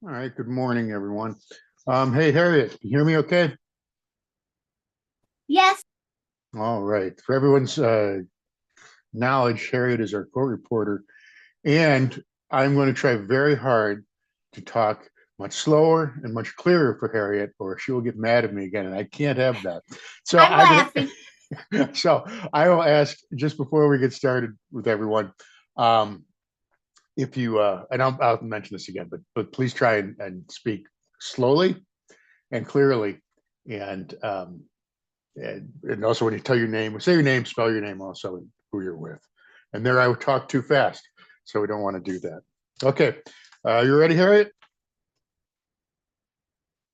All right, good morning, everyone. Hey, Harriet, can you hear me okay? Yes, All right. For everyone's knowledge, Harriet is our court reporter, and I'm going to try very hard to talk much slower and much clearer for Harriet, or she will get mad at me again, and I can't have that. So I'm I'm going laughing. to, so I will ask just before we get started with everyone, um, if you, and I'll mention this again, but please try and speak slowly and clearly, and and also when you tell your name, say your name, spell your name also, and who you're with. And there I would talk too fast, so we don't want to do that. Okay, you ready, Harriet?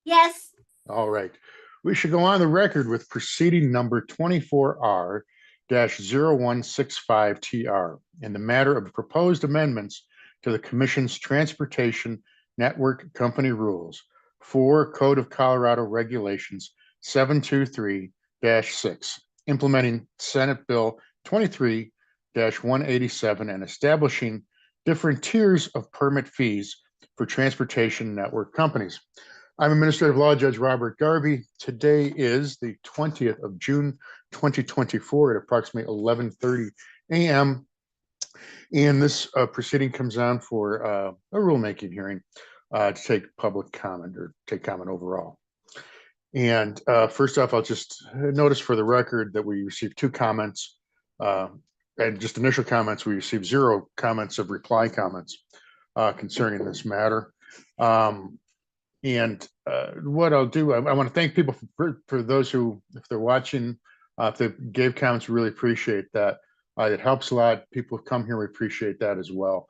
Yes, All right. We should go on the record with proceeding number 24R-0165TR in the matter of proposed amendments to the Commission's Transportation Network Company Rules for Code of Colorado Regulations 723-6, implementing Senate Bill 23-187 and establishing different tiers of permit fees for transportation network companies. I'm Administrative Law Judge Robert Garvey. Today is the 20th of June, 2024 at approximately 11:30 a.m. And this proceeding comes on for a rulemaking hearing to take public comment or take comment overall. And first off, I'll just notice for the record that we received two comments uh, and just initial comments. We received zero comments of reply comments concerning this matter. And what I'll do, I want to thank people for those who, if they're watching, if they gave comments, we really appreciate that. It helps a lot. People come here, we appreciate that as well.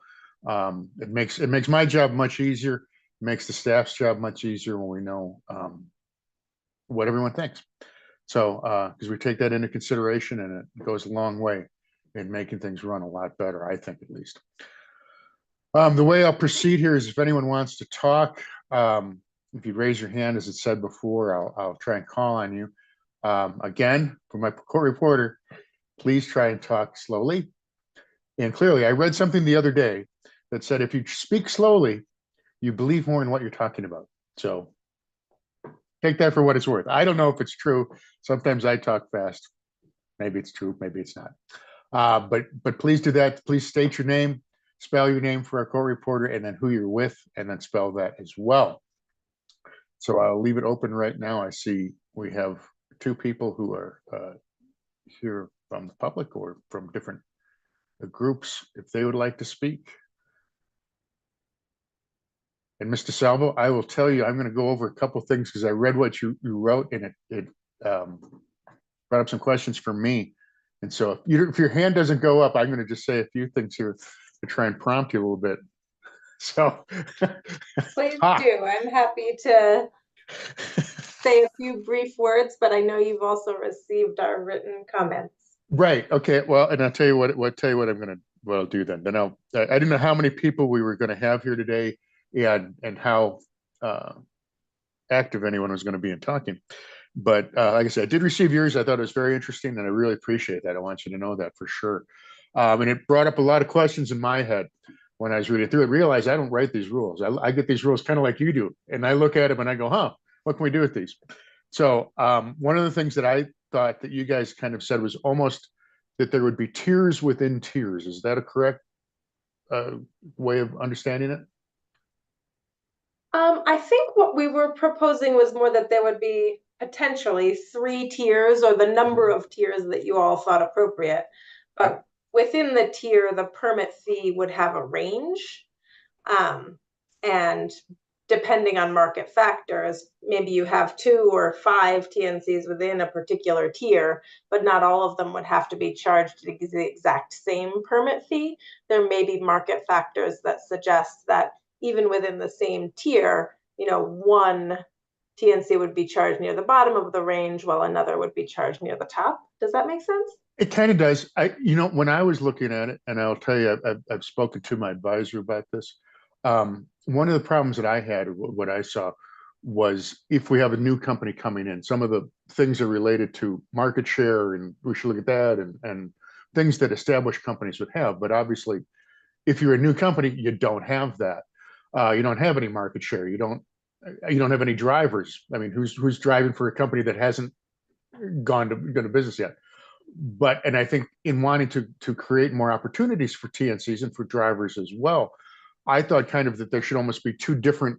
It makes my job much easier. It makes the staff's job much easier when we know what everyone thinks. So, because we take that into consideration, and it goes a long way in making things run a lot better, I think, at least. The way I'll proceed here is if anyone wants to talk, if you raise your hand, as it said before, I'll try and call on you. Again, for my court reporter, please try and talk slowly and clearly. I read something the other day that said if you speak slowly, you believe more in what you're talking about. So take that for what it's worth. I don't know if it's true. Sometimes I talk fast. Maybe it's true, maybe it's not. But please do that. Please state your name, spell your name for our court reporter, and then who you're with, and then spell that as well. So I'll leave it open right now. I see we have two people who are here from the public or from different groups, if they would like to speak. And Mr. Salvo, I will tell you, I'm going to go over a couple things because I read what you wrote, and it brought up some questions for me. And so if your hand doesn't go up, I'm going to just say a few things here to try and prompt you a little bit. So, Please do. I'm happy to say a few brief words, but I know you've also received our written comments. Right. Okay. Well, and I'll tell you what what I'll do then. I didn't know how many people we were going to have here today, and how active anyone was going to be in talking. But like I said, I did receive yours. I thought it was very interesting, and I really appreciate that. I want you to know that for sure. And it brought up a lot of questions in my head when I was reading through it. Realized I don't write these rules. I get these rules kind of like you do, and I look at them and I go, "Huh, what can we do with these?" So one of the things that I thought that you guys kind of said was almost that there would be tiers within tiers. Is that a correct way of understanding it? I think what we were proposing was more that there would be potentially 3 tiers or the number of tiers that you all thought appropriate. But within the tier, the permit fee would have a range. And depending on market factors, maybe you have 2 or 5 TNCs within a particular tier, but not all of them would have to be charged the exact same permit fee. There may be market factors that suggest that even within the same tier, one TNC would be charged near the bottom of the range while another would be charged near the top. Does that make sense? It kind of does. When I was looking at it, and I'll tell you, I've spoken to my advisor about this. One of the problems that I had, what I saw, was if we have a new company coming in, some of the things are related to market share, and we should look at that, and things that established companies would have. But obviously, if you're a new company, you don't have that. You don't have any market share. You don't have any drivers. I mean, who's driving for a company that hasn't gone to business yet? But and I think in wanting to create more opportunities for TNCs and for drivers as well, I thought kind of that there should almost be two different,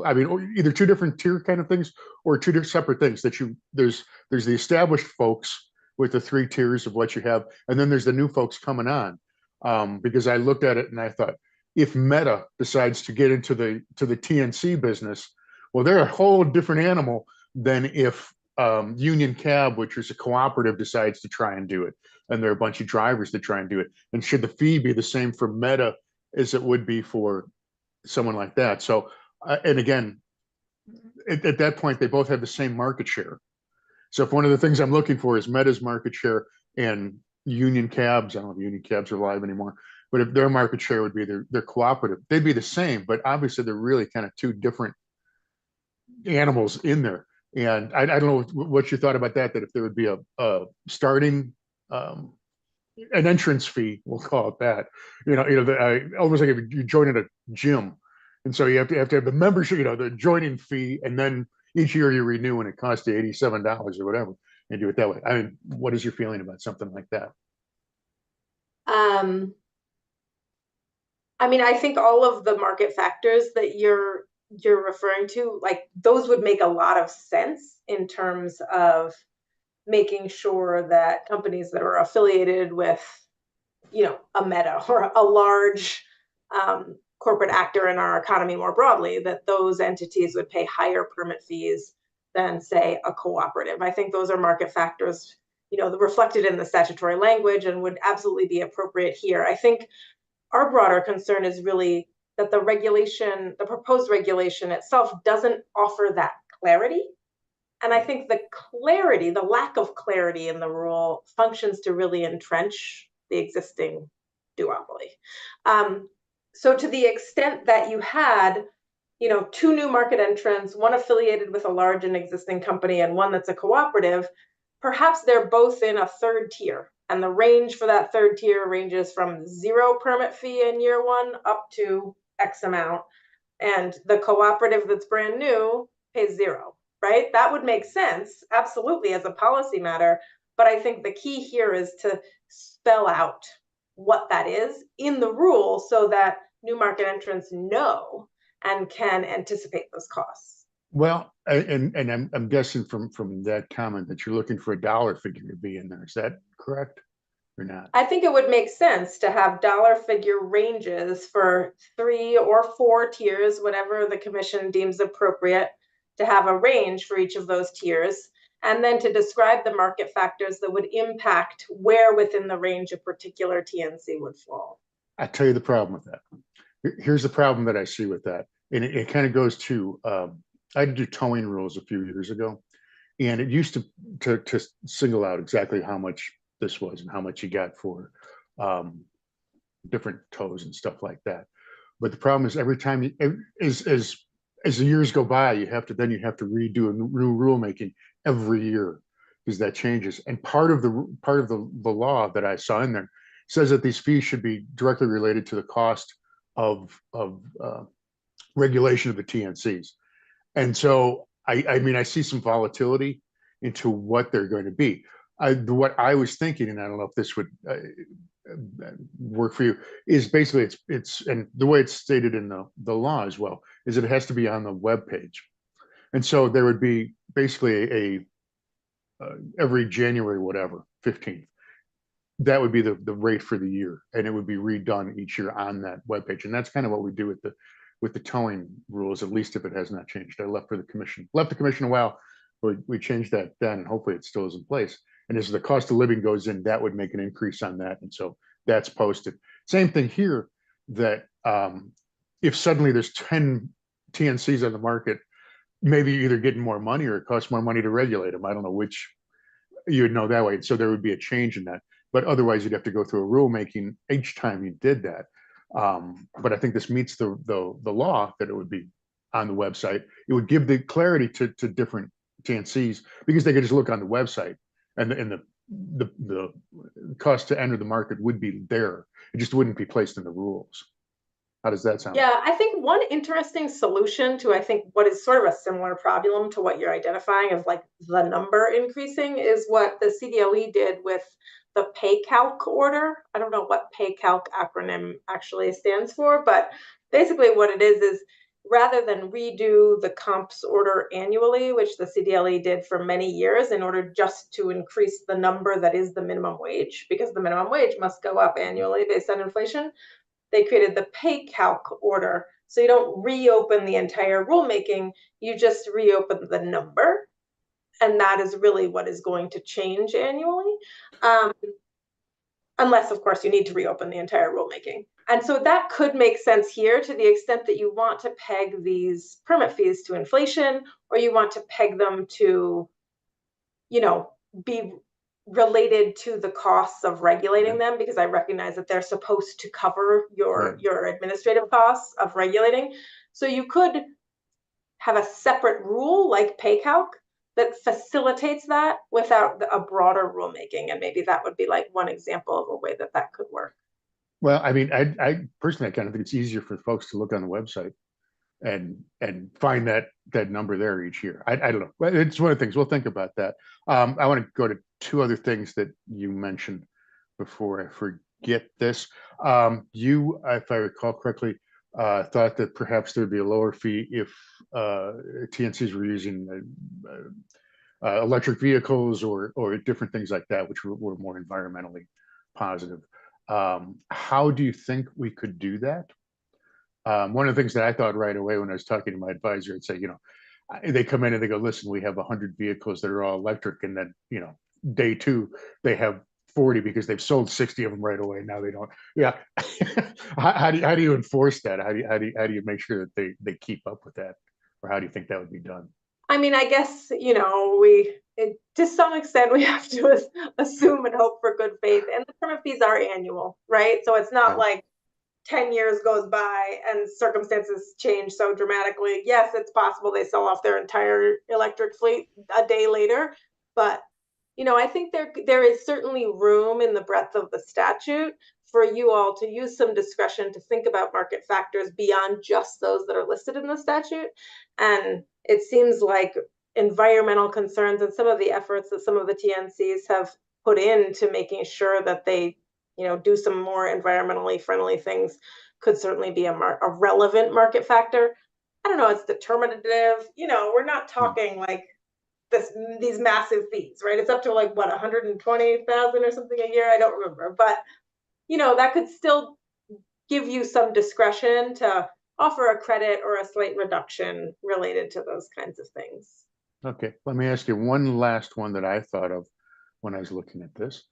I mean, either two different tier kind of things or two different separate things that there's the established folks with the three tiers of what you have, and then there's the new folks coming on. Because I looked at it and I thought, if Meta decides to get into the TNC business, well, they're a whole different animal than if Union Cab, which is a cooperative, decides to try and do it, and there are a bunch of drivers that try and do it. And should the fee be the same for Meta as it would be for someone like that? So, and again, at that point, they both have the same market share. So if one of the things I'm looking for is Meta's market share and Union Cabs, I don't know if Union Cabs are live anymore, but if their market share would be their cooperative, they'd be the same, but obviously they're really kind of two different animals in there. And I don't know what you thought about that, that if there would be a starting, an entrance fee, we'll call it that, almost like if you join at a gym. And so you have to have the membership, the joining fee, and then each year you renew and it costs you $87 or whatever, and do it that way. I mean, what is your feeling about something like that? Um, I mean, I think all of the market factors that you're referring to, like those would make a lot of sense in terms of making sure that companies that are affiliated with, a Meta or a large corporate actor in our economy more broadly, that those entities would pay higher permit fees than, say, a cooperative. I think those are market factors, reflected in the statutory language and would absolutely be appropriate here. I think our broader concern is really that the proposed regulation itself doesn't offer that clarity. And I think the lack of clarity in the rule functions to really entrench the existing duopoly. So to the extent that you had, two new market entrants, one affiliated with a large and existing company and one that's a cooperative, perhaps they're both in a third tier. And the range for that third tier ranges from 0 permit fee in year one up to X amount. And the cooperative that's brand new pays 0, right? That would make sense, absolutely, as a policy matter. But I think the key here is to spell out what that is in the rule so that new market entrants know and can anticipate those costs. Well, and I'm guessing from that comment that you're looking for a dollar figure to be in there. Is that correct or not? I think it would make sense to have dollar figure ranges for 3 or 4 tiers, whatever the commission deems appropriate, to have a range for each of those tiers, and then to describe the market factors that would impact where within the range a particular TNC would fall. I tell you the problem with that. Here's the problem that I see with that. And it kind of goes to, I had to do towing rules a few years ago, and it used to single out exactly how much this was and how much you got for different tows and stuff like that. But the problem is every time as the years go by, you have to redo a new rulemaking every year because that changes. And part of the law that I saw in there says that these fees should be directly related to the cost of regulation of the TNCs. And so I mean, I see some volatility into what they're going to be. What I was thinking, and I don't know if this would work for you, is basically it's and the way it's stated in the law as well is that it has to be on the web page. And so there would be basically a every January, whatever, 15th, that would be the rate for the year, and it would be redone each year on that web page. And that's kind of what we do with the towing rules, at least if it has not changed. I left the commission a while, but we changed that then, and hopefully it still is in place. And as the cost of living goes in, that would make an increase on that. And so that's posted. Same thing here, that if suddenly there's 10 TNCs on the market, maybe you're either getting more money or it costs more money to regulate them. I don't know which you would know that way. So there would be a change in that. But otherwise, you'd have to go through a rulemaking each time you did that. But I think this meets the law that it would be on the website. It would give the clarity to different TNCs because they could just look on the website, and the cost to enter the market would be there. It just wouldn't be placed in the rules. How does that sound? Yeah, I think one interesting solution to, I think, what is sort of a similar problem to what you're identifying of like the number increasing is what the CDLE did with the pay calc order. I don't know what pay calc acronym actually stands for, but basically what it is rather than redo the comps order annually, which the CDLE did for many years in order just to increase the number that is the minimum wage, because the minimum wage must go up annually based on inflation, they created the pay calc order. So you don't reopen the entire rulemaking, you just reopen the number. And that is really what is going to change annually. Um, Unless, of course, you need to reopen the entire rulemaking. And so that could make sense here to the extent that you want to peg these permit fees to inflation, or you want to peg them to, be related to the costs of regulating them, because I recognize that they're supposed to cover Right. your administrative costs of regulating. So you could have a separate rule like pay calc that facilitates that without a broader rulemaking, and maybe that would be like one example of a way that that could work. Well, I mean, I personally, I kind of think it's easier for folks to look on the website and find that number there each year. I don't know. It's one of the things we'll think about that. I want to go to two other things that you mentioned before I forget this. You, if I recall correctly, thought that perhaps there'd be a lower fee if TNCs were using electric vehicles or different things like that, which were more environmentally positive. How do you think we could do that? One of the things that I thought right away when I was talking to my advisor, I'd say, they come in and they go, listen, we have 100 vehicles that are all electric. And then, day two, they have 40 because they've sold 60 of them right away. Now they don't. Yeah. how do you enforce that? How do you make sure that they keep up with that? Or how do you think that would be done? I mean, I guess, to some extent, we have to assume and hope for good faith. And the permit fees are annual, right? So it's not Yeah. like 10 years goes by and circumstances change so dramatically. Yes, it's possible they sell off their entire electric fleet a day later, but I think there is certainly room in the breadth of the statute for you all to use some discretion to think about market factors beyond just those that are listed in the statute. And it seems like environmental concerns and some of the efforts that some of the TNCs have put into making sure that they do some more environmentally friendly things could certainly be a relevant market factor. I don't know, it's determinative. We're not talking like these massive fees, right? It's up to like what, 120,000 or something a year. I don't remember, but that could still give you some discretion to offer a credit or a slight reduction related to those kinds of things. Okay. Let me ask you one last one that I thought of when I was looking at this.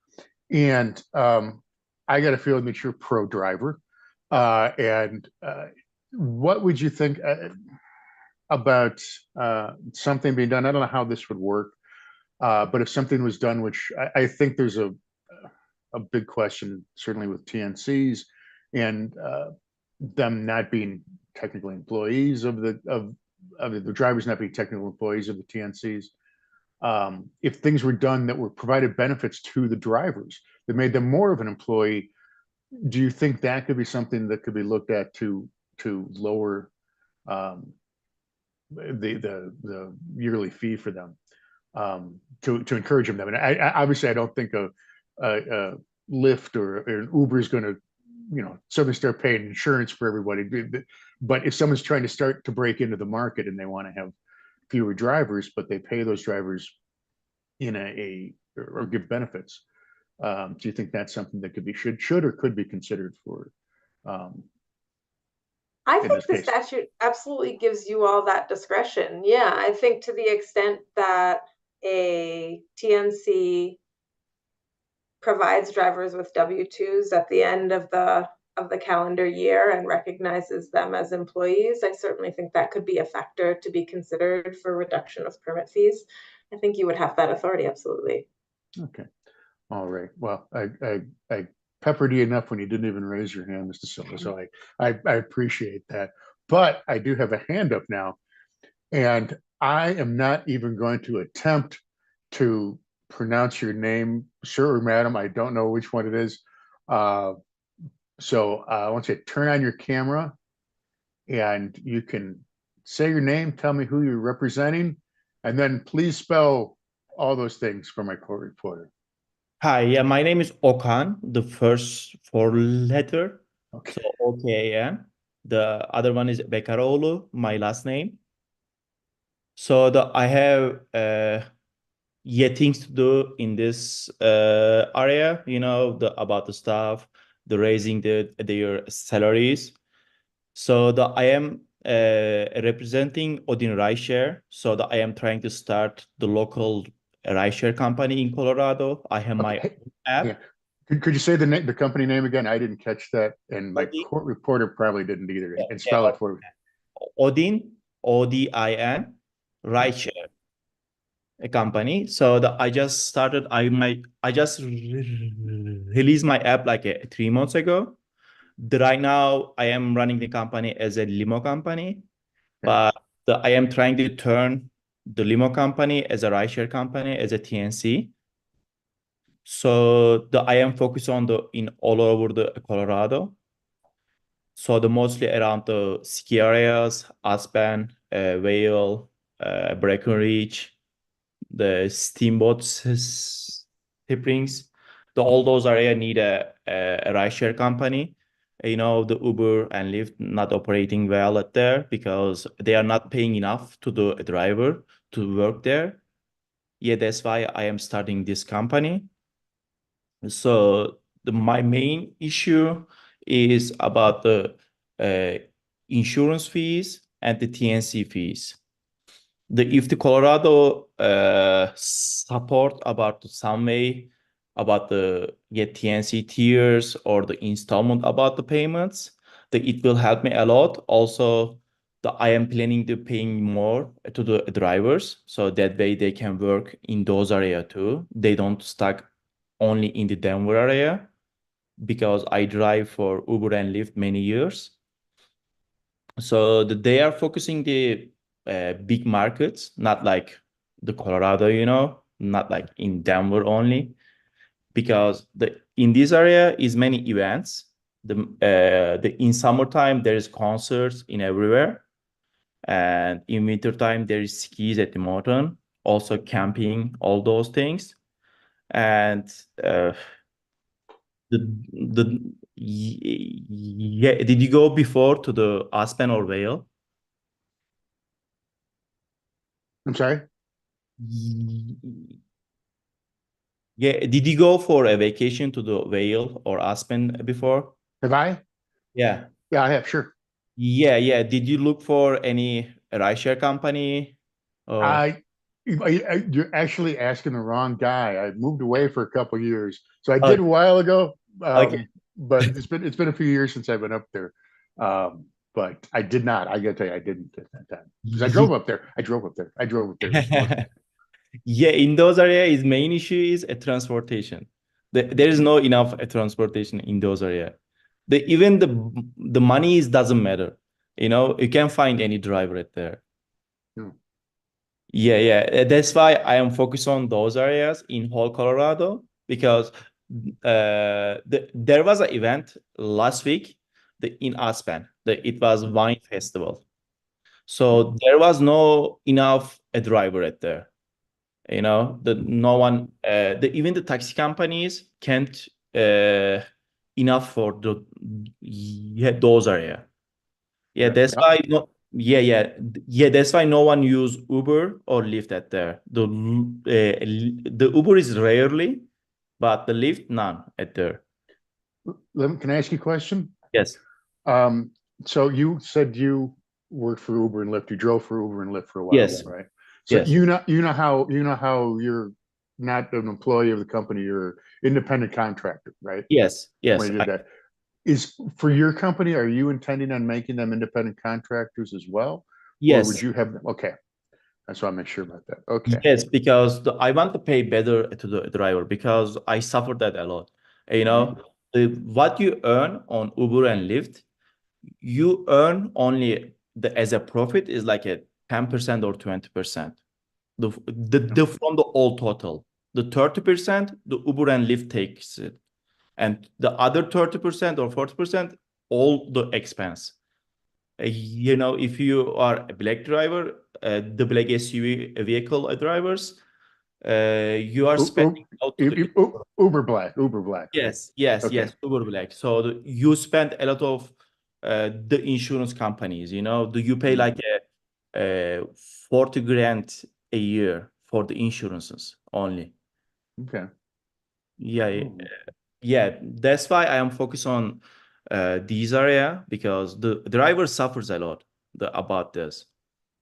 And I got a feeling that you're pro driver. And what would you think about something being done? I don't know how this would work, but if something was done, which I think there's a big question, certainly with TNCs and them not being technically employees of the drivers not being technical employees of the TNCs. If things were done that were provided benefits to the drivers that made them more of an employee, do you think that could be something that could be looked at to lower the yearly fee for them, to encourage them? I mean, obviously I don't think a Lyft or an Uber is going to suddenly start paying insurance for everybody, but if someone's trying to start to break into the market and they want to have fewer drivers, but they pay those drivers in or give benefits. Do you think that's something that could be should or could be considered for I in think this the case? statute absolutely gives you all that discretion. Yeah, I think to the extent that a TNC provides drivers with W-2s at the end of the calendar year and recognizes them as employees, I certainly think that could be a factor to be considered for reduction of permit fees. I think you would have that authority, absolutely. Okay. All right. Well, I peppered you enough when you didn't even raise your hand, Mr. Silva. So I appreciate that. But I do have a hand up now, and I am not even going to attempt to pronounce your name, sir or madam. I don't know which one it is. So I want you to turn on your camera and you can say your name, tell me who you're representing, and then please spell all those things for my court reporter. Hi, yeah, my name is Okan, the first four letter. Okay. So OKAN. The other one is Bekaroğlu, my last name. So I have things to do in this area, about the staff, the raising their salaries. So I am representing Odin Rideshare. So I am trying to start the local rideshare company in Colorado. I have my Okay. own app. Yeah. Could you say the company name again? I didn't catch that, and my Odin, court reporter probably didn't either. And yeah, spell it for me. Odin, ODIN, Rideshare, a company. So I just started. I just released my app like 3 months ago. Right now, I am running the company as a limo company, Okay. but I am trying to turn the limo company as a rideshare company as a TNC. So I am focused on in all over the Colorado. So mostly around the ski areas, Aspen, Vail, Breckenridge, the Steamboat Springs. All those areas need a rideshare company. The Uber and Lyft not operating well at there because they are not paying enough to the driver to work there. Yeah, that's why I am starting this company. So my main issue is about the insurance fees and the TNC fees. If the Colorado support about some way about the TNC tiers or the installment about the payments, it will help me a lot. Also, I am planning to paying more to the drivers so that way they can work in those area too. They don't stuck only in the Denver area because I drive for Uber and Lyft many years. So they are focusing the big markets, not like the Colorado, not like in Denver only, because in this area is many events. In summertime there is concerts in everywhere, and in wintertime there is skis at the mountain, also camping, all those things, and yeah. Did you go before to the Aspen or Vail? I'm sorry. Yeah, did you go for a vacation to the Vail or Aspen before? Have I? Yeah. Yeah, I have. Sure. Yeah. Did you look for any rideshare company? Or You're actually asking the wrong guy. I moved away for a couple of years, so I did okay, a while ago. okay. But it's been a few years since I've been up there. But I did not. I gotta tell you, I didn't at that time because I drove up there. I drove up there. I drove up there. Yeah, in those areas, his main issue is a transportation. There is no enough transportation in those areas. Even the money doesn't matter. You can find any driver at there. Hmm. Yeah. That's why I am focused on those areas in whole Colorado because there was an event last week in Aspen. It was wine festival. So there was no enough a driver at there. No one, even the taxi companies can't enough for those area. Yeah, Yeah. that's why no. Yeah. That's why no one use Uber or Lyft at there. The Uber is rarely, but the Lyft none at there. Can I ask you a question? Yes. Um, so you said you worked for Uber and Lyft. You drove for Uber and Lyft for a while, Yes. then, right? So Yes. you know how you're not an employee of the company. You're independent contractor, right? Yes. When you did that, is for your company. Are you intending on making them independent contractors as well, or would Yes. you have them? Okay, that's why I make sure about that. Okay. Yes, because I want to pay better to the driver because I suffered that a lot. What you earn on Uber and Lyft, you earn only as a profit is like a 10% or 20%. From the all total. The 30%, the Uber and Lyft takes it. And the other 30% or 40%, all the expense. You know, if you are a black driver, the black SUV vehicle drivers, you are spending out to the Uber black, right? yes, yes, Okay. yes, Uber Black. So you spend a lot of the insurance companies, you know, do you pay like a 40 grand a year for the insurances only? Okay. Yeah, Oh, yeah, that's why I am focused on these area because the driver suffers a lot about this.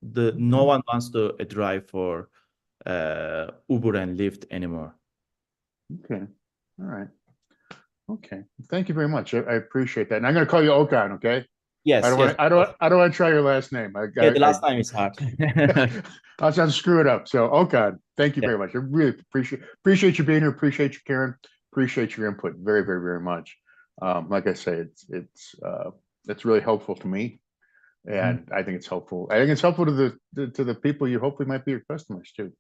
No one wants to drive for Uber and Lyft anymore. okay. All right. Okay. Thank you very much. I appreciate that. And I'm going to call you Okan, okay? Yes, I don't yes. want to, I don't want to try your last name. Yeah, the last time is hard. I'll just screw it up. So, Okan, thank you Yeah. very much. I really appreciate you being here. Appreciate you, Karen. Appreciate your input very, very, very much. Like I say, it's really helpful to me, and I think it's helpful. I think it's helpful to the people you hopefully might be your customers too.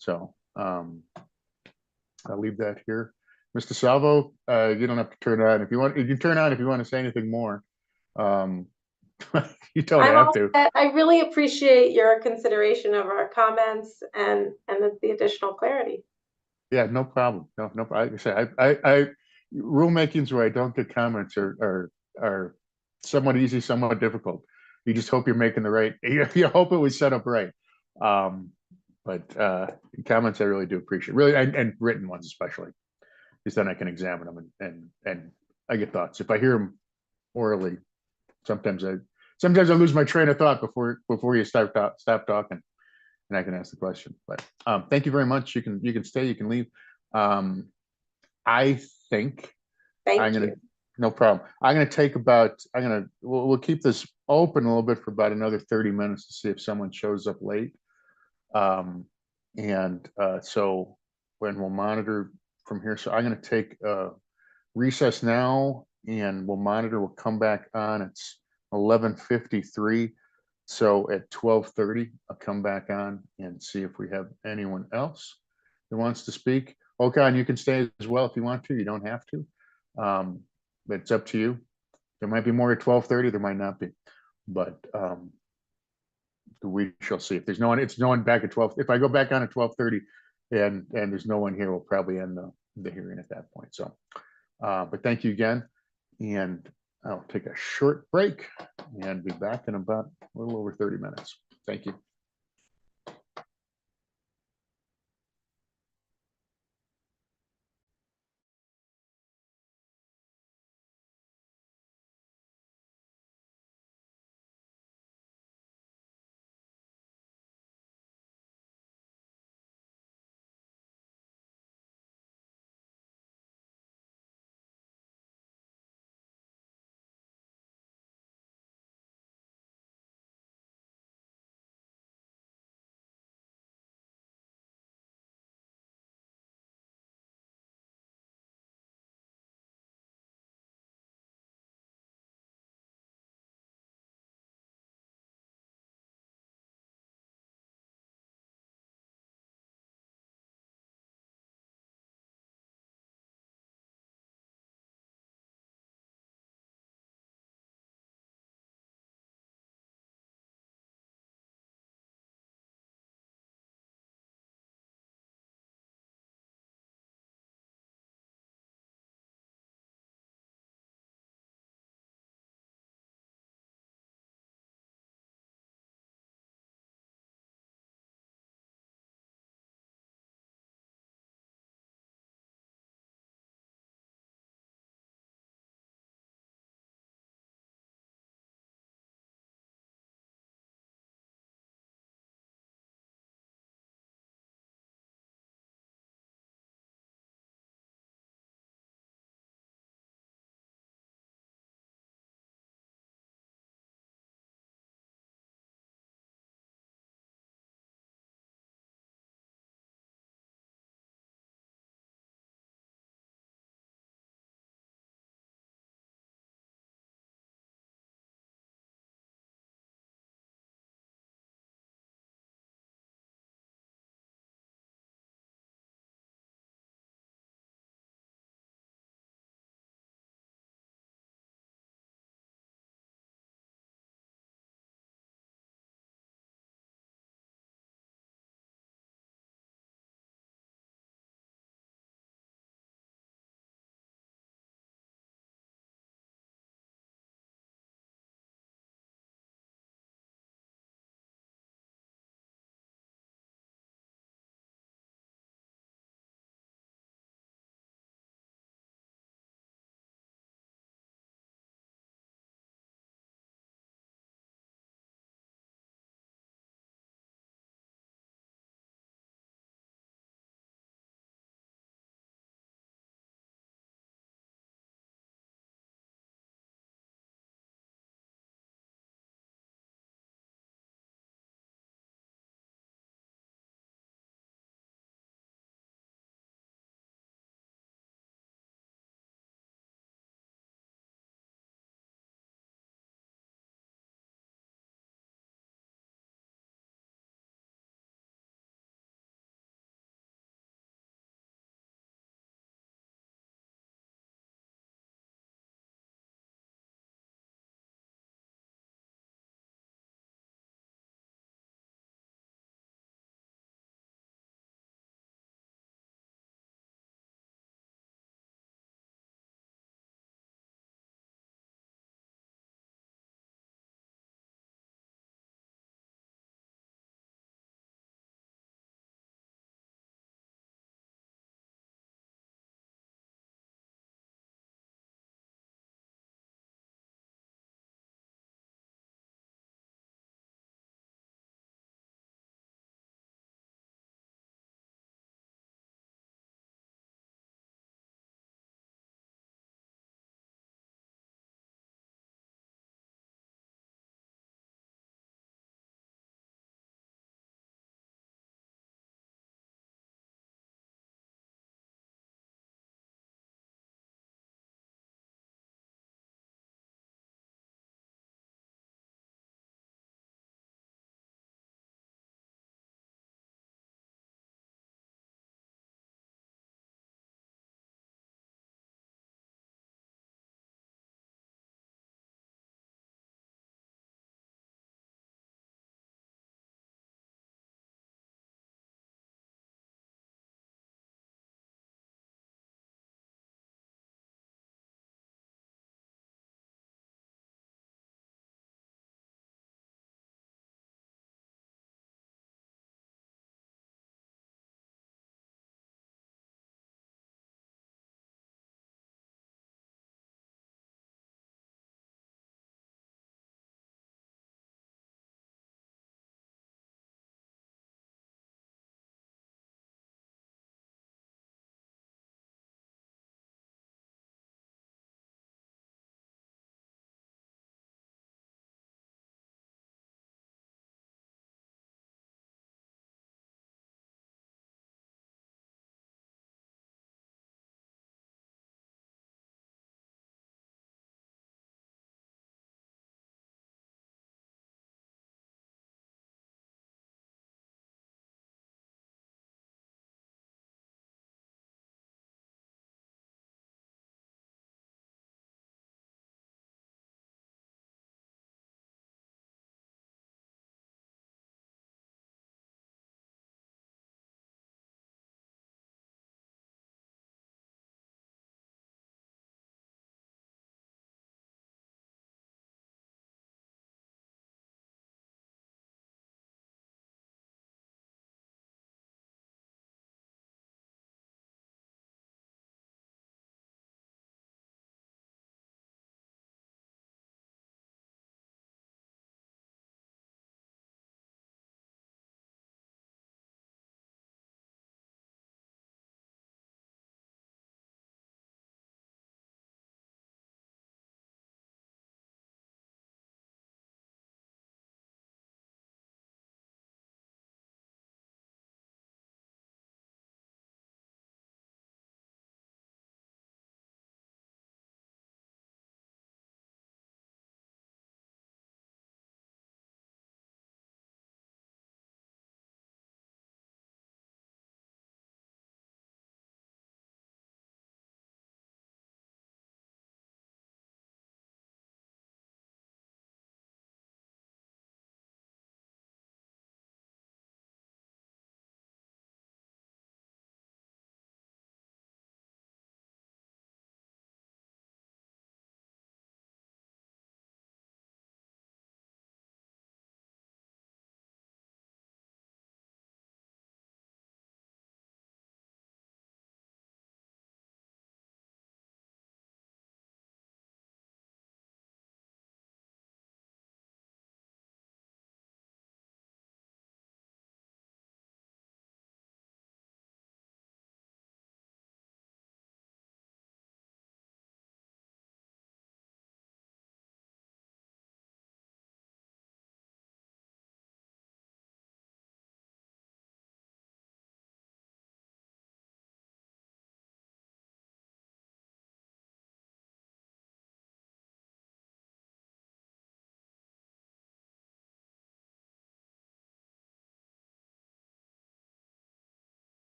So, I'll leave that here. Mr. Salvo, you don't have to turn on if you want. You can turn on if you want to say anything more. Um, you don't I'm have all to. set. I really appreciate your consideration of our comments and the additional clarity. Yeah, no problem. No, no. Like I say, rulemakings where I don't get comments are somewhat easy, somewhat difficult. You just hope you're making the right. You hope it was set up right. But comments I really do appreciate, really, and written ones especially, because then I can examine them and I get thoughts. If I hear them orally, sometimes I lose my train of thought before you stop talking, and I can ask the question. But thank you very much. You can stay. You can leave. I think Thank you. no problem. We'll keep this open a little bit for about another 30 minutes to see if someone shows up late. So when we'll monitor from here. So I'm going to take a recess now, and we'll monitor. We'll come back on. It's 11:53. So at 12:30, I'll come back on and see if we have anyone else who wants to speak. Okan, you can stay as well if you want to. You don't have to. But it's up to you. There might be more at 12:30. There might not be. But we shall see. If there's no one, it's no one back at 12. If I go back on at 12:30 and there's no one here, we'll probably end the hearing at that point. So, but thank you again. And I'll take a short break and be back in about a little over 30 minutes. Thank you.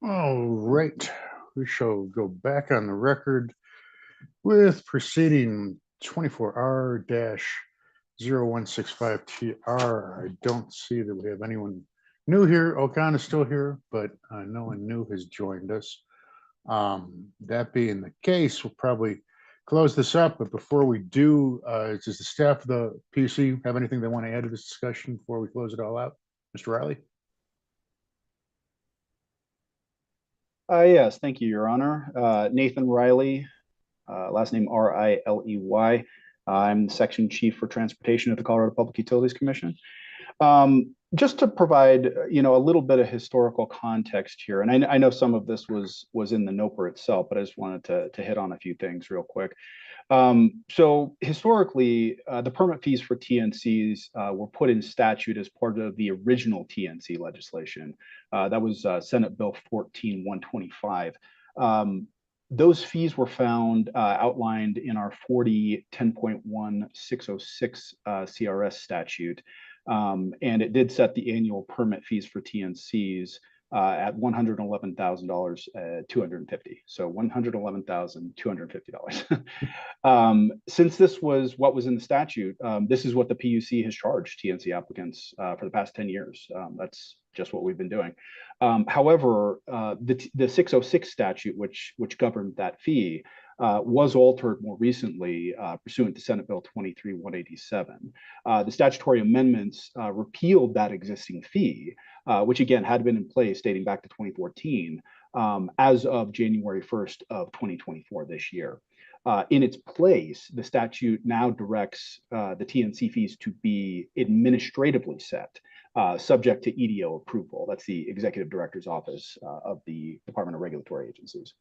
All right, we shall go back on the record with proceeding 24R-0165TR. I don't see that we have anyone new here. Okan is still here, but no one new has joined us. That being the case, we'll probably close this up. But before we do, does the staff of the PC have anything they want to add to this discussion before we close it all out? Mr. Riley? Yes, thank you, Your Honor. Nathan Riley, last name Riley. I'm the Section Chief for Transportation at the Colorado Public Utilities Commission. Just to provide, a little bit of historical context here, and I know some of this was in the NOPR itself, but I just wanted to hit on a few things real quick. So historically, the permit fees for TNCs were put in statute as part of the original TNC legislation. That was Senate Bill 14125. Those fees were found outlined in our 40-10.1606 CRS statute. And it did set the annual permit fees for TNCs at $111,250. So $111,250. Since this was what was in the statute, this is what the PUC has charged TNC applicants for the past 10 years. That's just what we've been doing. However, the 606 statute, which governed that fee, was altered more recently pursuant to Senate Bill 23-187. The statutory amendments repealed that existing fee, which again had been in place dating back to 2014, as of January 1st of 2024 this year. In its place, the statute now directs the TNC fees to be administratively set, subject to EDO approval. That's the Executive Director's Office of the Department of Regulatory Agencies.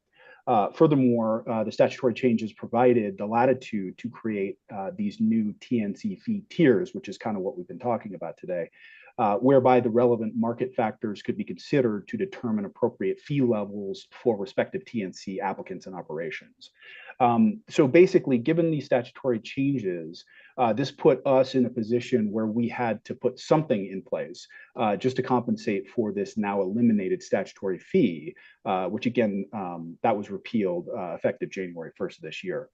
Furthermore, the statutory changes provided the latitude to create these new TNC fee tiers, which is kind of what we've been talking about today, whereby the relevant market factors could be considered to determine appropriate fee levels for respective TNC applicants and operations. So basically, given these statutory changes, this put us in a position where we had to put something in place just to compensate for this now eliminated statutory fee, which again, that was repealed effective January 1st of this year.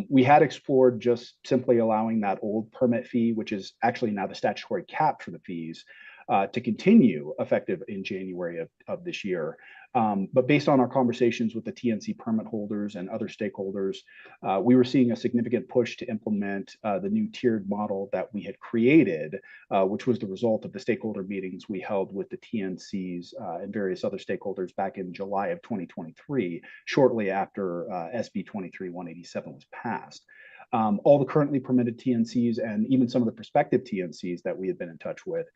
We had explored just simply allowing that old permit fee, which is actually now the statutory cap for the fees, to continue effective in January of this year. But based on our conversations with the TNC permit holders and other stakeholders, we were seeing a significant push to implement the new tiered model that we had created, which was the result of the stakeholder meetings we held with the TNCs and various other stakeholders back in July of 2023, shortly after SB 23-187 was passed. All the currently permitted TNCs and even some of the prospective TNCs that we had been in touch with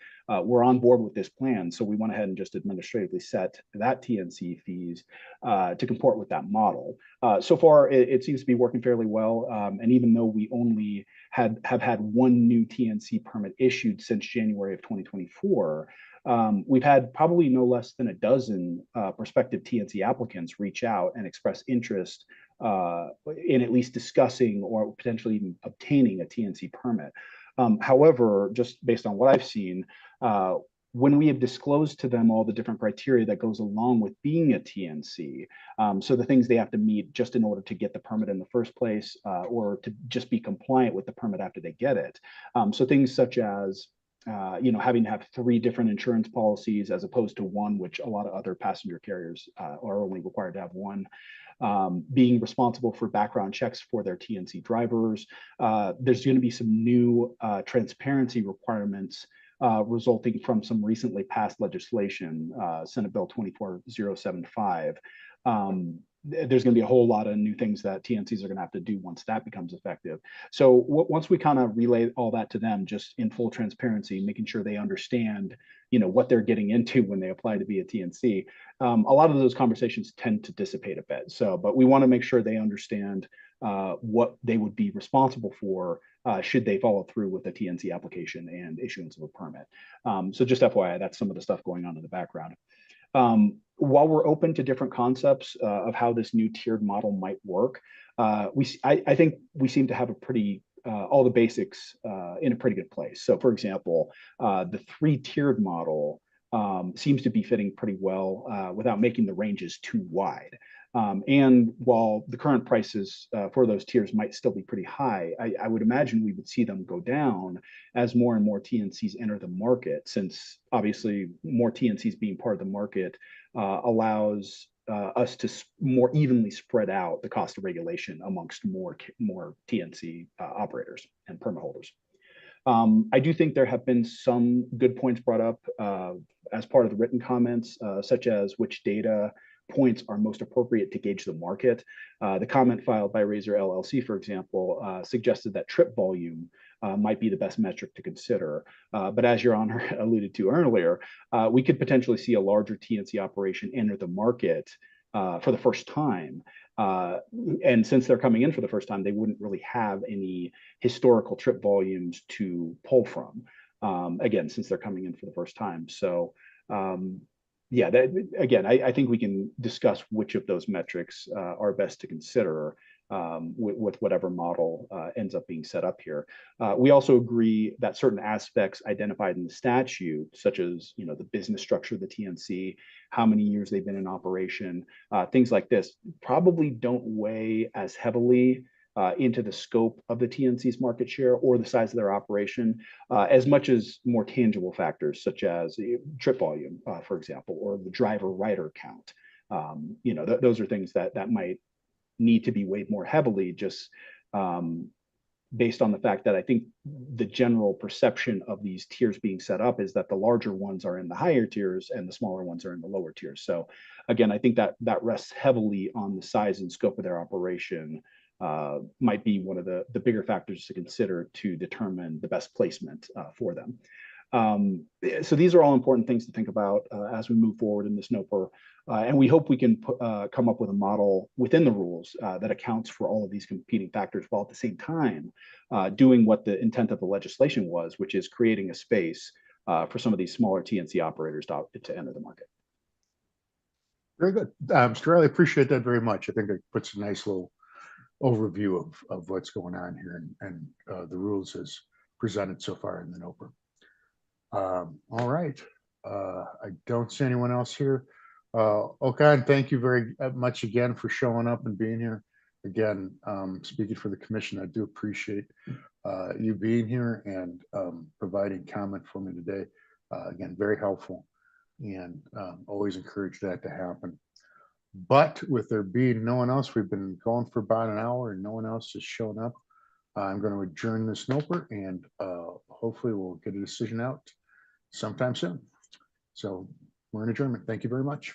were on board with this plan. So we went ahead and just administratively set that TNC fees to comport with that model. So far, it seems to be working fairly well. And even though we only have had one new TNC permit issued since January of 2024, we've had probably no less than a dozen prospective TNC applicants reach out and express interest in at least discussing or potentially even obtaining a TNC permit. However, just based on what I've seen, when we have disclosed to them all the different criteria that goes along with being a TNC, so the things they have to meet just in order to get the permit in the first place, or to just be compliant with the permit after they get it. So things such as having to have 3 different insurance policies as opposed to 1, which a lot of other passenger carriers are only required to have 1. Being responsible for background checks for their TNC drivers. There's going to be some new transparency requirements resulting from some recently passed legislation, Senate Bill 24R-0165. There's going to be a whole lot of new things that TNCs are going to have to do once that becomes effective. So once we kind of relay all that to them, just in full transparency, making sure they understand, what they're getting into when they apply to be a TNC, a lot of those conversations tend to dissipate a bit. But we want to make sure they understand what they would be responsible for should they follow through with a TNC application and issuance of a permit. So just FYI, that's some of the stuff going on in the background. While we're open to different concepts of how this new tiered model might work, I think we seem to have a pretty all the basics in a pretty good place. So, for example, the 3-tiered model seems to be fitting pretty well without making the ranges too wide. And while the current prices for those tiers might still be pretty high, I would imagine we would see them go down as more and more TNCs enter the market, since obviously more TNCs being part of the market allows us to more evenly spread out the cost of regulation amongst more TNC operators and permit holders. I do think there have been some good points brought up as part of the written comments, such as which data points are most appropriate to gauge the market. The comment filed by Razor LLC, for example, suggested that trip volume might be the best metric to consider. But as Your Honor alluded to earlier, we could potentially see a larger TNC operation enter the market for the first time. And since they're coming in for the first time, they wouldn't really have any historical trip volumes to pull from. Again, since they're coming in for the first time. So yeah, again, I think we can discuss which of those metrics are best to consider with whatever model ends up being set up here. We also agree that certain aspects identified in the statute, such as the business structure of the TNC, how many years they've been in operation, things like this, probably don't weigh as heavily into the scope of the TNC's market share or the size of their operation, as much as more tangible factors such as trip volume, for example, or the driver-rider count. Those are things that might need to be weighed more heavily, just based on the fact that I think the general perception of these tiers being set up is that the larger ones are in the higher tiers and the smaller ones are in the lower tiers. So again, I think that rests heavily on the size and scope of their operation. Might be one of the bigger factors to consider to determine the best placement for them. So these are all important things to think about as we move forward in this NOPR. And we hope we can come up with a model within the rules that accounts for all of these competing factors, while at the same time doing what the intent of the legislation was, which is creating a space for some of these smaller TNC operators to enter the market. Very good. Mr. Riley, appreciate that very much. I think it puts a nice little overview of what's going on here and the rules as presented so far in the NOPR. All right. I don't see anyone else here. Okan, thank you very much again for showing up and being here. Again, speaking for the commission, I do appreciate you being here and providing comment for me today. Again, very helpful, and always encourage that to happen. But with there being no one else, we've been going for about an hour and no one else has shown up. I'm going to adjourn this NOPR and hopefully we'll get a decision out sometime soon. So we're in adjournment. Thank you very much.